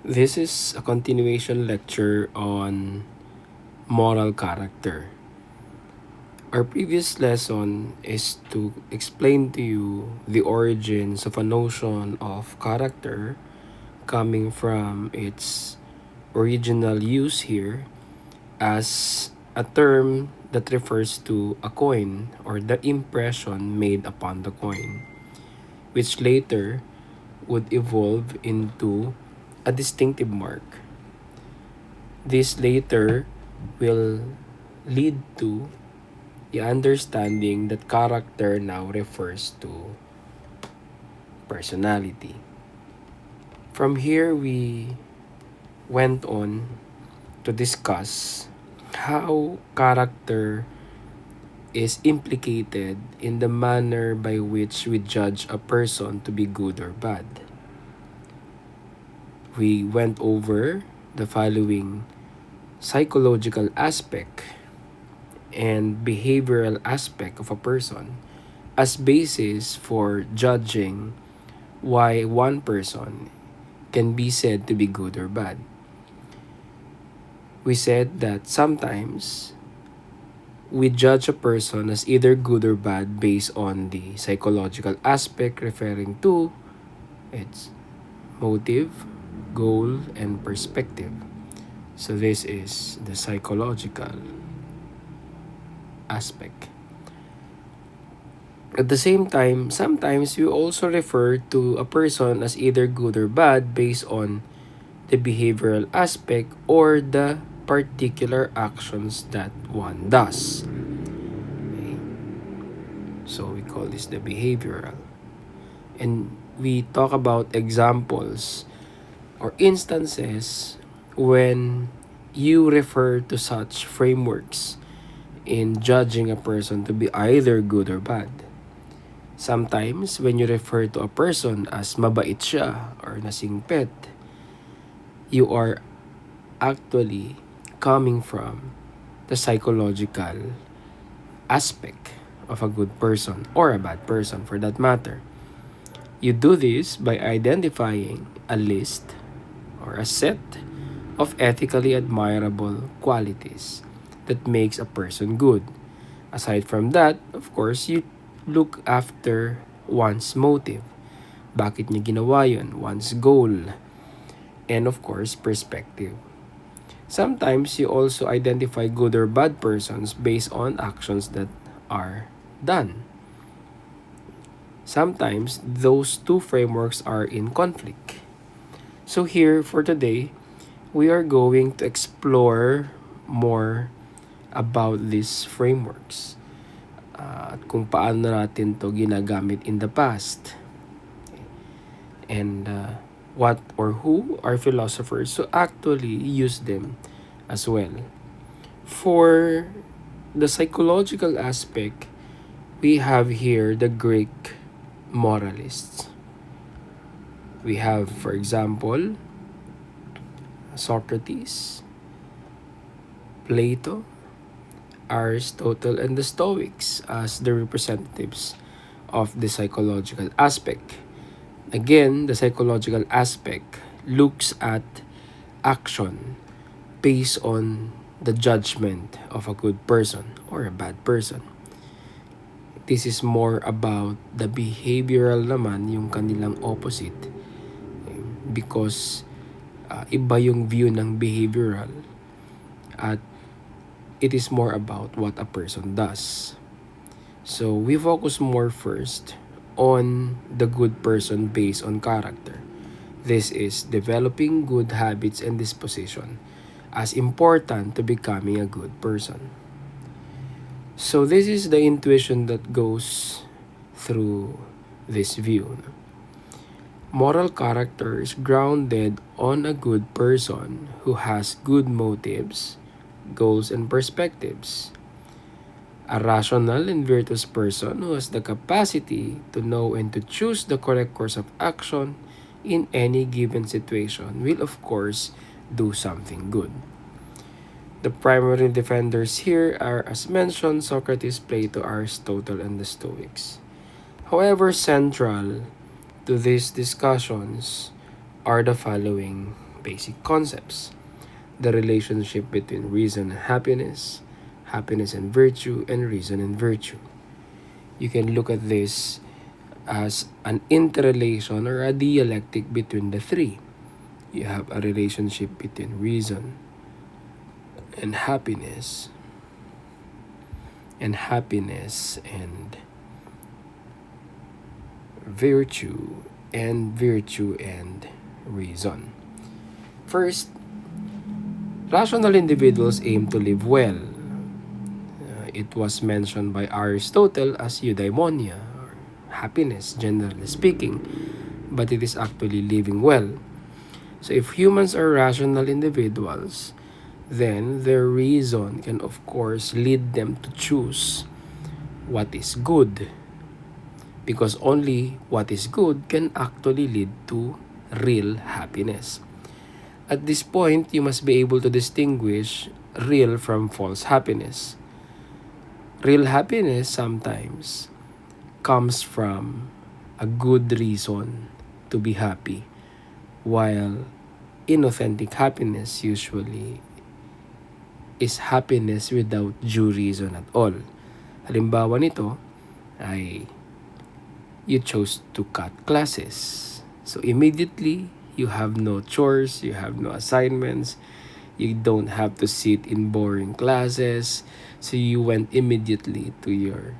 This is a continuation lecture on moral character. Our previous lesson is to explain to you the origins of a notion of character coming from its original use here as a term that refers to a coin or the impression made upon the coin, which later would evolve into a distinctive mark. This later will lead to the understanding that character now refers to personality. From here, we went on to discuss how character is implicated in the manner by which we judge a person to be good or bad. We went over the following psychological aspect and behavioral aspect of a person as basis for judging why one person can be said to be good or bad. We said that sometimes we judge a person as either good or bad based on the psychological aspect referring to its motive, goal, and perspective. So this is the psychological aspect. At the same time, sometimes we also refer to a person as either good or bad based on the behavioral aspect or the particular actions that one does. Okay? So we call this the behavioral. And we talk about examples or instances when you refer to such frameworks in judging a person to be either good or bad. Sometimes, when you refer to a person as mabait siya or nasingpet, you are actually coming from the psychological aspect of a good person or a bad person for that matter. You do this by identifying a list or a set of ethically admirable qualities that makes a person good. Aside from that, of course, you look after one's motive. Bakit niya ginawa yun? One's goal. And of course, perspective. Sometimes you also identify good or bad persons based on actions that are done. Sometimes those two frameworks are in conflict. So here for today, we are going to explore more about these frameworks at kung paano natin to ginagamit in the past and what or who are philosophers who actually use them as well. For the psychological aspect, we have here the Greek moralists. We have, for example, Socrates, Plato, Aristotle, and the Stoics as the representatives of the psychological aspect. Again, the psychological aspect looks at action based on the judgment of a good person or a bad person. This is more about the behavioral naman, yung kanilang opposite. Because iba yung view ng behavioral at it is more about what a person does. So we focus more first on the good person based on character. This is developing good habits and disposition as important to becoming a good person. So this is the intuition that goes through this view. Moral character is grounded on a good person who has good motives, goals, and perspectives. A rational and virtuous person who has the capacity to know and to choose the correct course of action in any given situation will of course do something good. The primary defenders here are, as mentioned, Socrates, Plato, Aristotle, and the Stoics. However, central to these discussions are the following basic concepts: the relationship between reason and happiness, happiness and virtue, and reason and virtue. You can look at this as an interrelation or a dialectic between the three. You have a relationship between reason and happiness, and virtue, and virtue and reason. First, rational individuals aim to live well. It was mentioned by Aristotle as eudaimonia, or happiness, generally speaking, but it is actually living well. So if humans are rational individuals, then their reason can of course lead them to choose what is good, because only what is good can actually lead to real happiness. At this point, you must be able to distinguish real from false happiness. Real happiness sometimes comes from a good reason to be happy, while inauthentic happiness usually is happiness without due reason at all. Halimbawa nito ay you chose to cut classes. So immediately, you have no chores, you have no assignments, you don't have to sit in boring classes. So you went immediately to your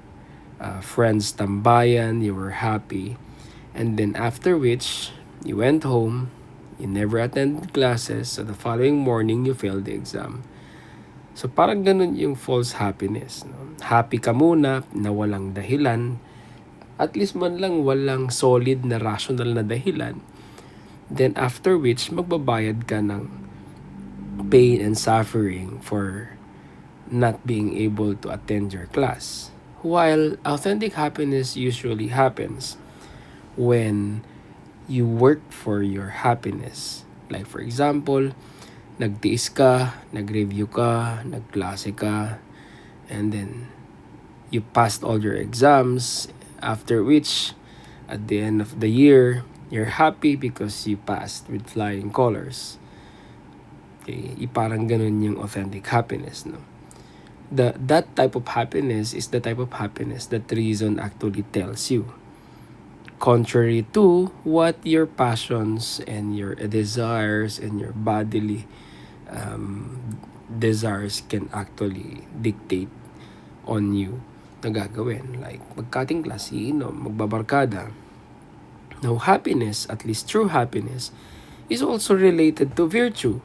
friend's tambayan, you were happy. And then after which, you went home, you never attended classes, so the following morning, you failed the exam. So parang ganun yung false happiness. No? Happy ka muna na walang dahilan, at least man lang walang solid na rational na dahilan. Then after which, magbabayad ka ng pain and suffering for not being able to attend your class. While authentic happiness usually happens when you work for your happiness. Like for example, nagtiis ka, nag-review ka, nagklase ka, and then you passed all your exams, after which, at the end of the year, you're happy because you passed with flying colors. Okay, parang ganun yung authentic happiness, no? That type of happiness is the type of happiness that reason actually tells you. Contrary to what your passions and your desires and your bodily desires can actually dictate on you na gagawin. Like, magkating klase, magbabarkada. Now, happiness, at least true happiness, is also related to virtue.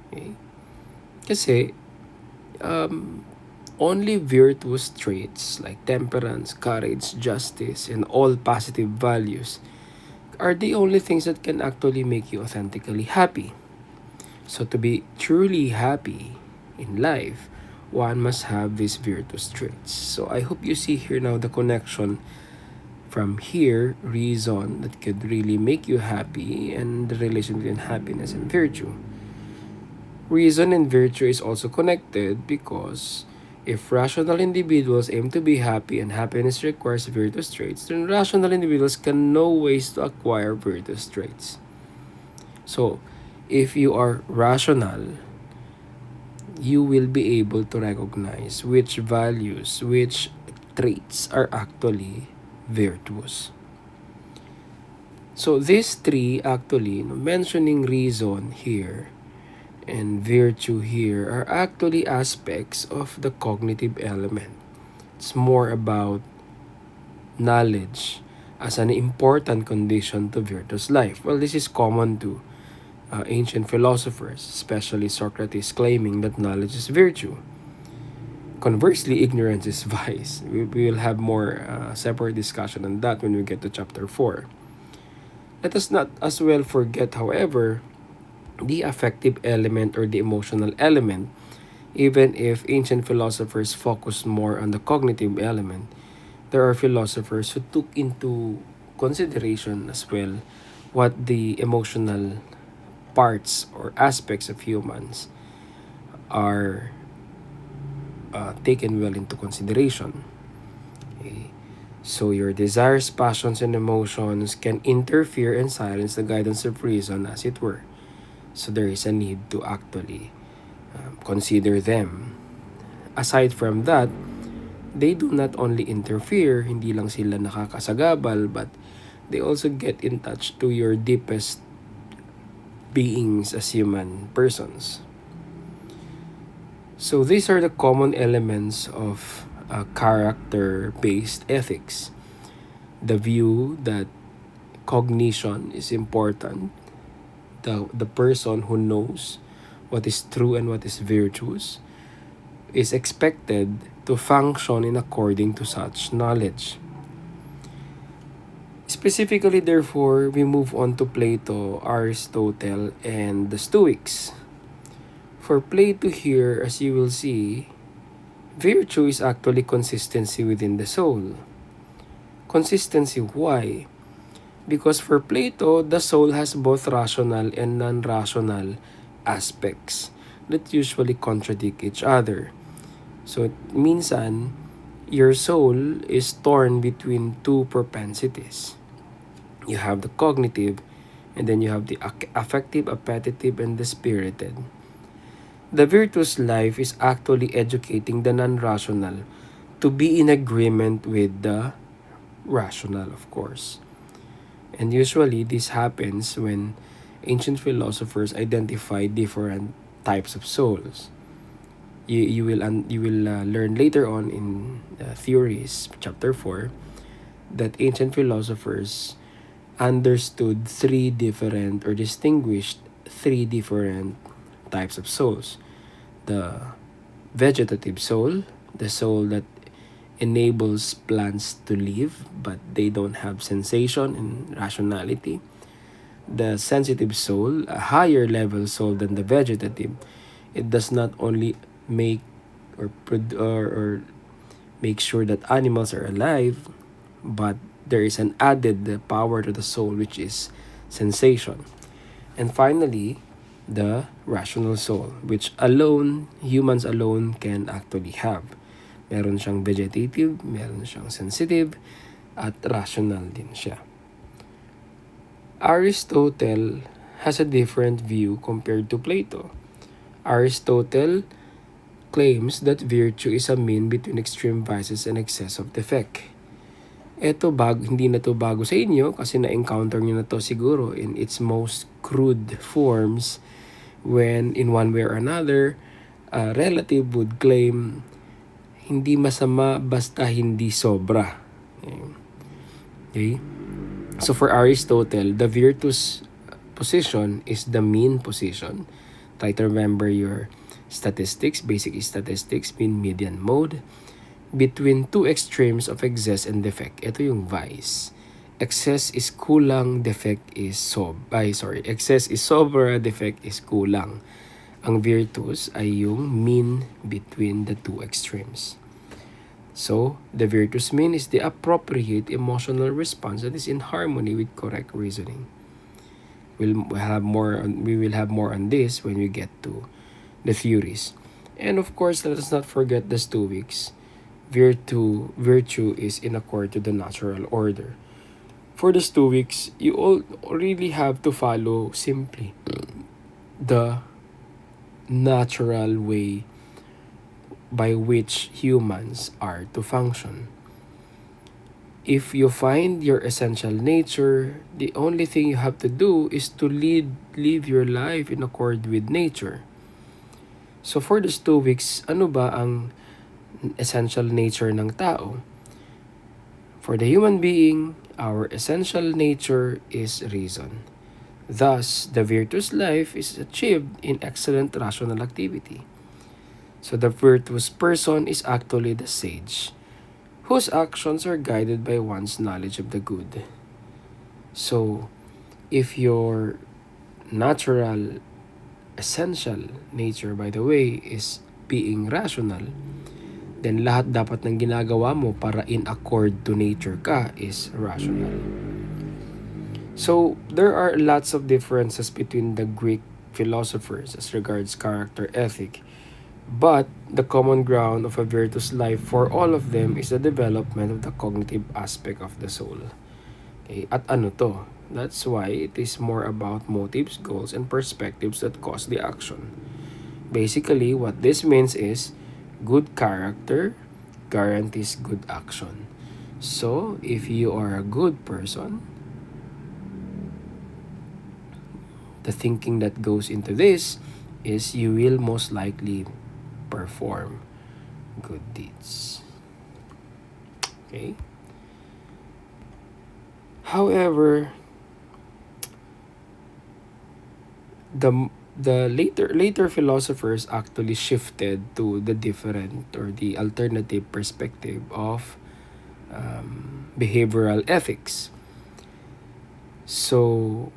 Okay? Kasi, only virtuous traits like temperance, courage, justice, and all positive values are the only things that can actually make you authentically happy. So to be truly happy in life, one must have these virtuous traits. So I hope you see here now the connection from here, reason that could really make you happy, and the relation between happiness and virtue. Reason and virtue is also connected because if rational individuals aim to be happy and happiness requires virtuous traits, then rational individuals can know ways to acquire virtuous traits. So, if you are rational, you will be able to recognize which values, which traits are actually virtuous. So, these three actually, mentioning reason here and virtue here, are actually aspects of the cognitive element. It's more about knowledge as an important condition to virtuous life. Well, this is common to ancient philosophers, especially Socrates, claiming that knowledge is virtue. Conversely, ignorance is vice. We will have more separate discussion on that when we get to chapter 4. Let us not as well forget, however, the affective element or the emotional element. Even if ancient philosophers focused more on the cognitive element, there are philosophers who took into consideration as well what the emotional parts or aspects of humans are taken well into consideration. Okay. So your desires, passions, and emotions can interfere and silence the guidance of reason, as it were. So there is a need to actually consider them. Aside from that, they do not only interfere, hindi lang sila nakakasagabal, but they also get in touch to your deepest beings as human persons. So these are the common elements of character-based ethics. The view that cognition is important, the person who knows what is true and what is virtuous is expected to function in according to such knowledge. Specifically, therefore, we move on to Plato, Aristotle, and the Stoics. For Plato here, as you will see, virtue is actually consistency within the soul. Consistency, why? Because for Plato, the soul has both rational and non-rational aspects that usually contradict each other. So, minsan, your soul is torn between two propensities. You have the cognitive, and then you have the affective, appetitive, and the spirited. The virtuous life is actually educating the non-rational to be in agreement with the rational, of course. And usually, this happens when ancient philosophers identify different types of souls. You will learn later on in Theories, chapter 4, that ancient philosophers understood three different or distinguished three different types of souls. The vegetative soul, the soul that enables plants to live but they don't have sensation and rationality. The sensitive soul, a higher level soul than the vegetative, it does not only make or make sure that animals are alive, but there is an added power to the soul, which is sensation. And finally, the rational soul, which humans alone can actually have. Meron siyang vegetative, meron siyang sensitive, at rational din siya. Aristotle has a different view compared to Plato. Aristotle claims that virtue is a mean between extreme vices and excess of defect. Hindi na to bago sa inyo kasi na-encounter nyo na to siguro in its most crude forms when in one way or another, a relative would claim hindi masama basta hindi sobra. Okay? So for Aristotle, the virtuous position is the mean position. Try to remember your statistics, basic statistics, mean, median, mode. Between two extremes of excess and defect. Ito yung vice. Excess is kulang, excess is sobra, defect is kulang. Ang virtues ay yung mean between the two extremes. So, the virtuous mean is the appropriate emotional response that is in harmony with correct reasoning. We will have more on this when we get to the theories. And of course, let us not forget the Stoics. Virtue is in accord to the natural order. For the Stoics, you all really have to follow simply the natural way by which humans are to function. If you find your essential nature, the only thing you have to do is to live your life in accord with nature. So for the Stoics, ano ba ang essential nature ng tao? For the human being, our essential nature is reason. Thus, the virtuous life is achieved in excellent rational activity. So the virtuous person is actually the sage, whose actions are guided by one's knowledge of the good. So, if your natural, essential nature, by the way, is being rational, then lahat dapat ng ginagawa mo para in accord to nature ka is rational. So, there are lots of differences between the Greek philosophers as regards character ethic. But the common ground of a virtuous life for all of them is the development of the cognitive aspect of the soul. Okay? At ano to? That's why it is more about motives, goals, and perspectives that cause the action. Basically, what this means is good character guarantees good action. So, if you are a good person, the thinking that goes into this is you will most likely perform good deeds. Okay? However, the later philosophers actually shifted to the different or the alternative perspective of behavioral ethics. So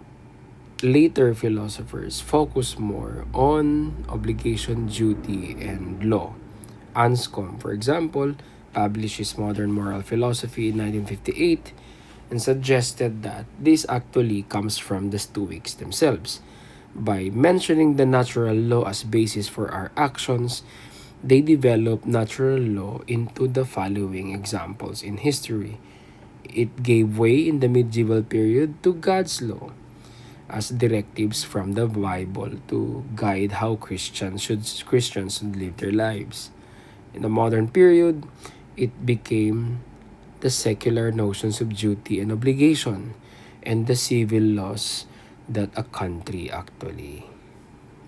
later philosophers focus more on obligation, duty, and law. Anscombe, for example, published his Modern Moral Philosophy in 1958 and suggested that this actually comes from the Stoics themselves. By mentioning the natural law as basis for our actions, they developed natural law into the following examples in history. It gave way in the medieval period to God's law as directives from the Bible to guide how Christians should live their lives. In the modern period, it became the secular notions of duty and obligation and the civil laws that a country actually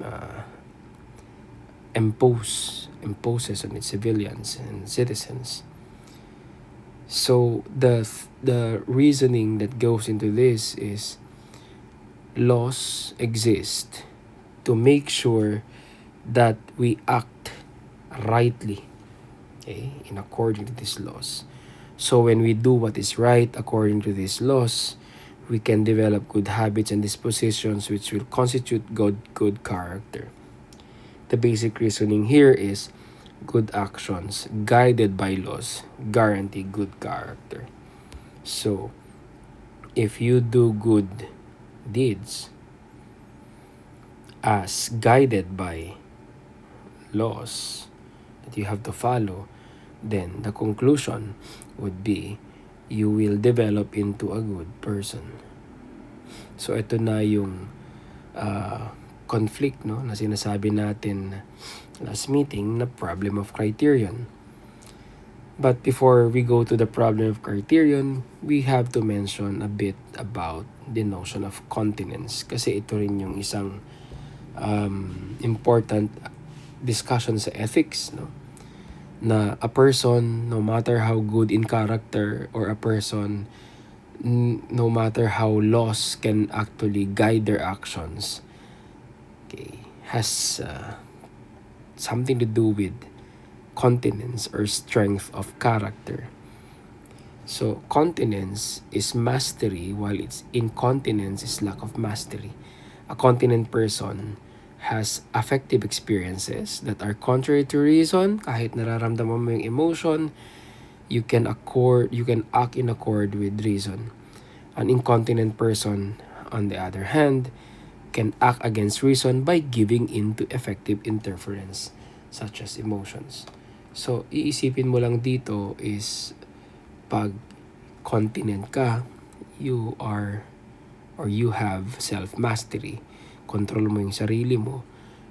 uh, imposes on its civilians and citizens. So the reasoning that goes into this is laws exist to make sure that we act rightly, okay, in according to these laws. So when we do what is right according to these laws, we can develop good habits and dispositions which will constitute good character. The basic reasoning here is good actions guided by laws guarantee good character. So if you do good deeds as guided by laws that you have to follow, then the conclusion would be you will develop into a good person. So ito na yung conflict, no, na sinasabi natin last meeting na problem of criterion. But before we go to the problem of criterion, we have to mention a bit about the notion of continence kasi ito rin yung isang important discussion sa ethics, no? Na a person, no matter how good in character, or a person, no matter how laws can actually guide their actions, okay, has something to do with continence or strength of character. So continence is mastery while its incontinence is lack of mastery. A continent person has affective experiences that are contrary to reason. Kahit nararamdaman mo yung emotion, you can act in accord with reason. An incontinent person, on the other hand, can act against reason by giving in to effective interference such as emotions. So, iisipin mo lang dito is pag continent ka, you are or you have self-mastery. Control mo yung sarili mo.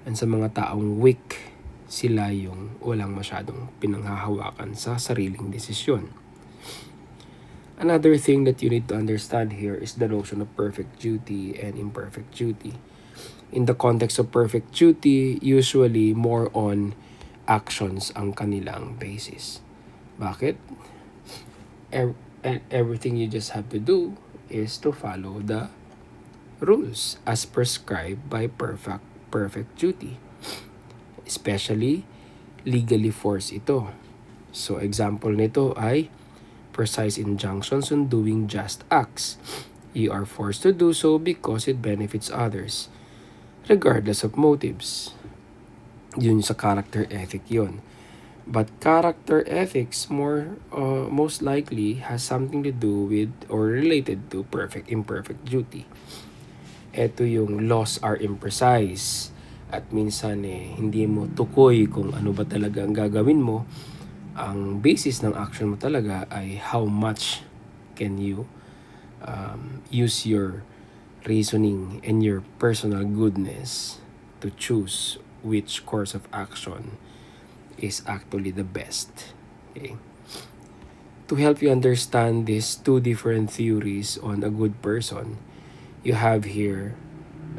And sa mga taong weak, sila yung walang masyadong pinanghahawakan sa sariling desisyon. Another thing that you need to understand here is the notion of perfect duty and imperfect duty. In the context of perfect duty, usually more on actions ang kanilang basis. Bakit? Everything you just have to do is to follow the rules as prescribed by perfect duty. Especially, legally forced ito. So, example nito ay precise injunctions on doing just acts. You are forced to do so because it benefits others, regardless of motives. Yun sa character ethic yun. But character ethics most likely has something to do with or related to imperfect duty. Ito yung laws are imprecise at minsan hindi mo tukoy kung ano ba talaga ang gagawin mo. Ang basis ng action mo talaga ay how much can you use your reasoning and your personal goodness to choose which course of action is actually the best. Okay? To help you understand these two different theories on a good person, you have here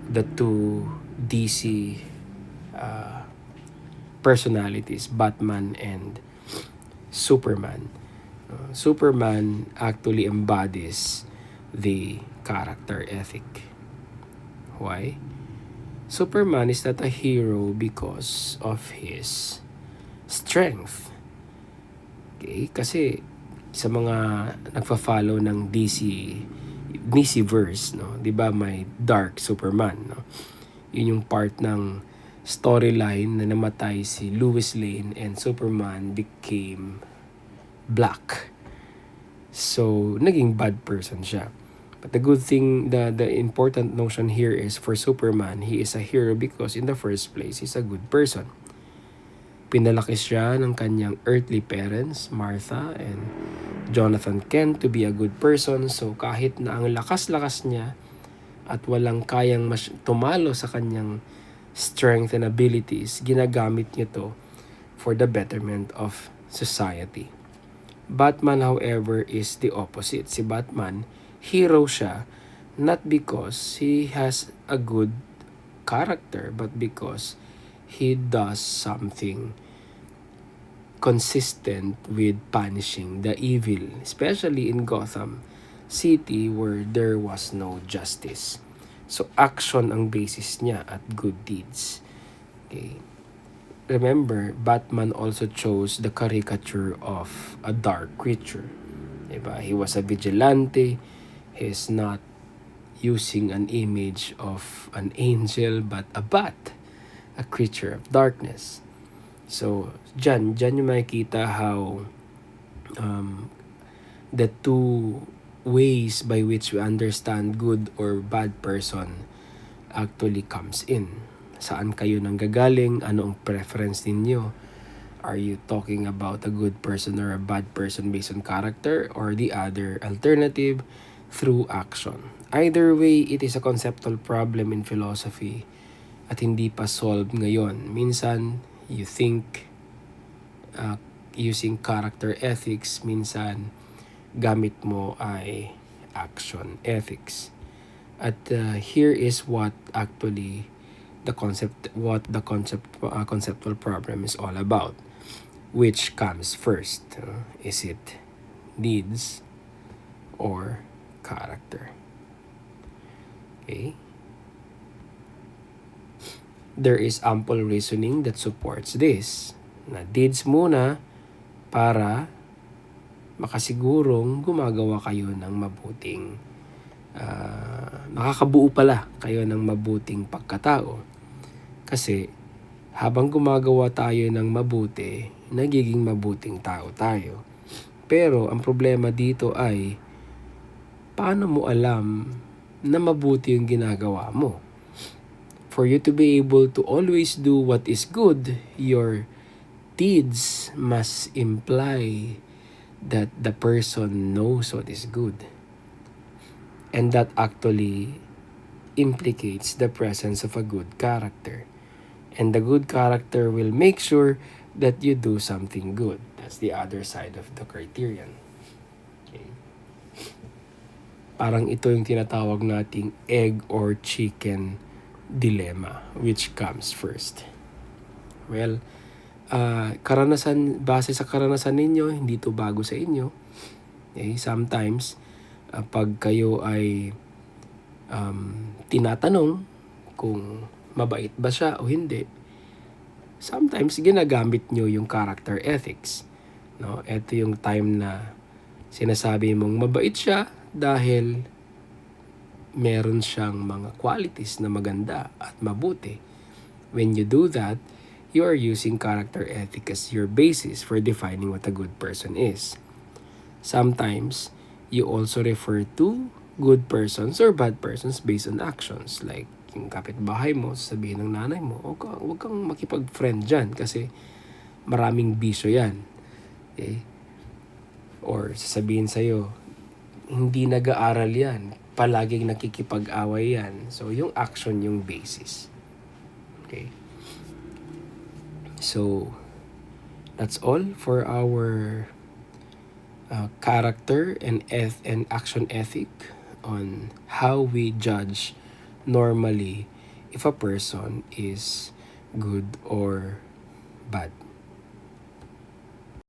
the two DC personalities, Batman and Superman. Superman actually embodies the character ethic. Why? Superman is not a hero because of his strength. Okay? Kasi sa mga nagfa-follow ng DC-verse, no? 'Di ba may Dark Superman, no? Yun yung part ng storyline na namatay si Lois Lane and Superman became black. So, naging bad person siya. But the good thing, the important notion here is for Superman, he is a hero because in the first place, he's a good person. Pinalaki siya ng kanyang earthly parents, Martha and Jonathan Kent, to be a good person. So, kahit na ang lakas-lakas niya at walang kayang tumalo sa kanyang strength and abilities, ginagamit niya to for the betterment of society. Batman, however, is the opposite. Si Batman, hero siya not because he has a good character, but because he does something consistent with punishing the evil, especially in Gotham City where there was no justice. So, action ang basis niya at good deeds. Okay. Remember, Batman also chose the caricature of a dark creature. Diba? He was a vigilante. He's not using an image of an angel but a bat, a creature of darkness. So, dyan yung makikita how the two ways by which we understand good or bad person actually comes in. Saan kayo nanggagaling? Ano ang preference ninyo? Are you talking about a good person or a bad person based on character, or the other alternative through action? Either way, it is a conceptual problem in philosophy at hindi pa solved ngayon. Minsan, you think using character ethics, minsan gamit mo ay action ethics. At here is what actually conceptual problem is all about. Which comes first? Is it deeds or character? Okay. There is ample reasoning that supports this. Na deeds muna para makasigurong gumagawa kayo ng mabuting nakakabuo pala kayo ng mabuting pagkatao. Kasi habang gumagawa tayo ng mabuti, nagiging mabuting tao tayo. Pero ang problema dito ay paano mo alam na mabuti yung ginagawa mo? For you to be able to always do what is good, your deeds must imply that the person knows what is good. And that actually implicates the presence of a good character. And the good character will make sure that you do something good. That's the other side of the criterion. Okay. Parang ito yung tinatawag nating egg or chicken dilemma. Which comes first? Well, base sa karanasan ninyo, hindi to bago sa inyo. Okay? Sometimes, pag kayo ay tinatanong kung mabait ba siya o hindi, sometimes ginagamit nyo yung character ethics. No? Ito yung time na sinasabi mong mabait siya dahil meron siyang mga qualities na maganda at mabuti. When you do that, you are using character ethic as your basis for defining what a good person is. Sometimes, you also refer to good persons or bad persons based on actions. Like, yung kapitbahay mo, sabihin ng nanay mo, huwag kang makipag-friend dyan kasi maraming bisyo yan. Okay? Or sasabihin sa'yo, hindi nag-aaral yan. Palaging nakikipag-away yan. So, yung action yung basis. Okay. So, that's all for our character and action ethic on how we judge normally if a person is good or bad.